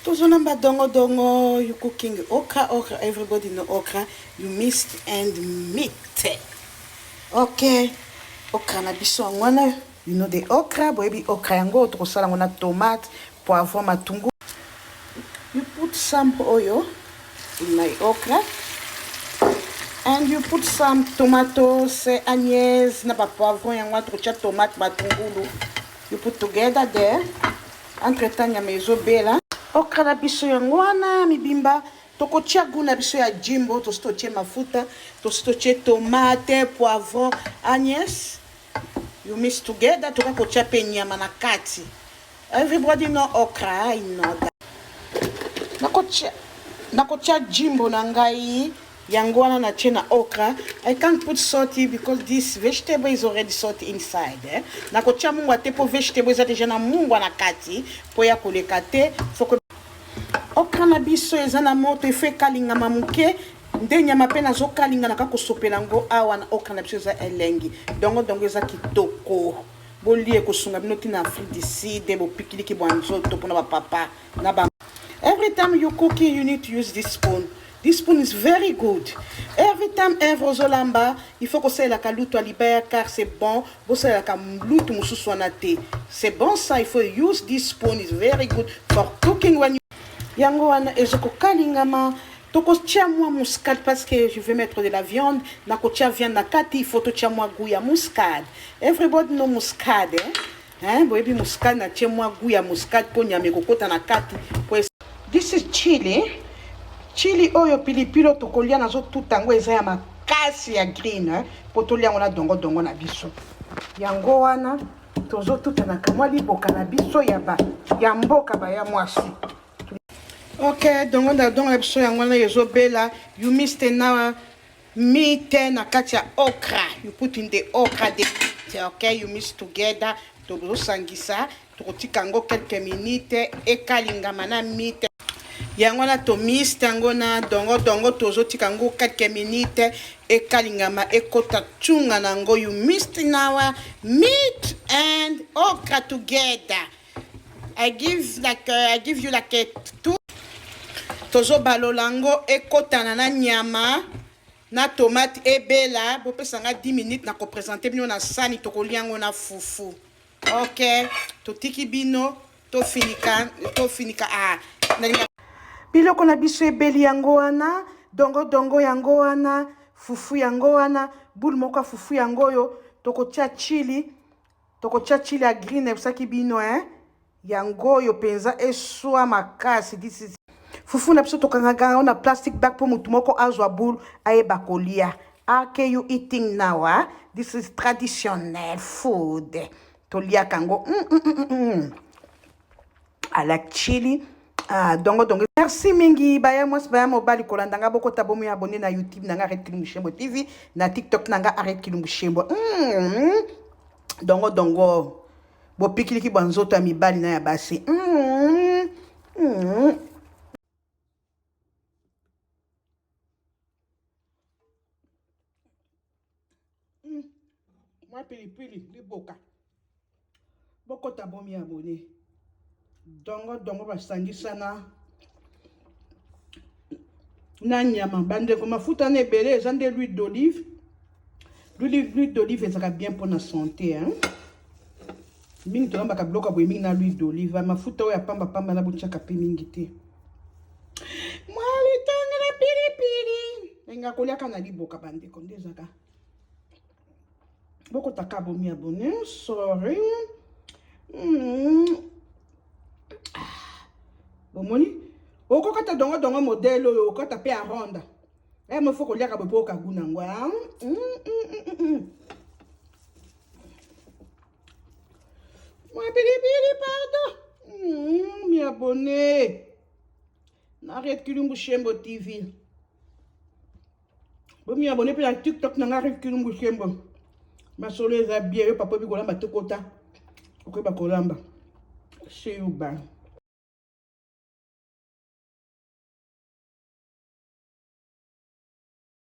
Tozonamba dongo dongo, you cooking okra, everybody know okra, you mixed and meat. Okay, okra na biso angwana, you know the okra, boebi okra yango, tokosala ngona tomate, poivron, matungu. You put some oil in my okra, and you put some tomatoes, onions, na poivron yango, tokocha tomate, matungulu. You put together there, entre-temps nyama ezobela. Okra na biso yango wana mibimba tokotia guna biso ya jimbo tositotie mafuta tositotie tomate poivron onions you mix together tokotia pe nyama na kati. Everybody know okra, I know that. Nakotia jimbo na ngai yango wana na chena okra. I can't put salty because this vegetable is already salty inside. Nakotia mungu ate po vegetable za deja na mungu na kati po ya koleka te. Okra na biso eza na moto efe kalingama muke nde nyama pe nazo kalinga na kakosopela ngo awa na okra na biso eza elengi dongo eza kitoko bolie kosunga bino tina Afrique du Sud bo pikiliki bwanzoto pona ba papa na ba. Every time you cooking you need to use this spoon. This spoon is very good. Every time Zolamba, il faut que ça la kaluto libère car c'est bon. Vous savez la kaluto mususu na te. C'est bon ça, il faut use this spoon is very good for cooking when you yango wana ezoko kalingama toko tia moi muscade parce que je vais mettre de la viande na ko tia viande na kati il faut to tia moi goût ya muscade. Everybody know muscade boebi muscade na tia moi goût ya muscade po nyame kokota na kati. This is chili oyo pilipilo tokolia nazo tutango eza ya makasi ya green po tolia ngona dongo na biso yango wana tozo tutana kamwa liboka na biso ya mboka ba ya mwasi. Okay, dongo na biso yango wana ezobela you mix na meat na kati ya okra you put in the okra the meat. Okay, you mix together tozo sangisa tokotika ngo quelques minutes ekalingama na meat yango na to mix tango na dongo tozo tika ngo quelques minutes ekalingama ekota chunga nango you mix now meat and okra together. I give you like a two tozo balolango ekota na nyama na tomate ebela bo pesanga 10 minutes na ko présenter bino na sani to koliango na fufu. Okay, to tiki bino to finika biloko na biso ebeli yango wana dongo yango wana fufu yango wana boule moko fufu yango yo tokotia chili ya green ebsaki bino yango yo penza eswa makasi. This is fufu na biso tokanga na plastic bag po mutu moko azwa boule ayeba kolia. Okay, you eating now this is traditional food tolia kango I like chili. Dongo. Merci mingi baya mobali kolandanga boko tabomu ya abonné na YouTube nanga Arrête Kilumbu Shembo TV na TikTok nanga Arrête Kilumbu Shembo. Dongo bo pikiliki banzoto ya mibali na ya basi. Moi pilipili liboka boko tabomu ya abonné dongo basangisa na nyama bandeko mafuta na ebele eza nde l'huile d'olive. L'huile d'olive ezaka bien pour la santé mingi tolambaka biloko boye mingi na l'huile d'olive mafuta oyo ya pamba na botiaka pe mingi te mwalitanga na pilipili enga koliaka na liboka bandeko nde ezaka boko taka bomi abonné sorry bomoni okokata dongo modèle oyo okata pe a ronda mo foko liaka bopo kaguna ngwa moi pilipili pardon mi abonné na Arrête Kilumbu Shembo TV bo mi abonné pe na TikTok na Arrête Kilumbu Shembo masolo eza bien yo papa bi kolamba tokota okoba kolamba see you bye.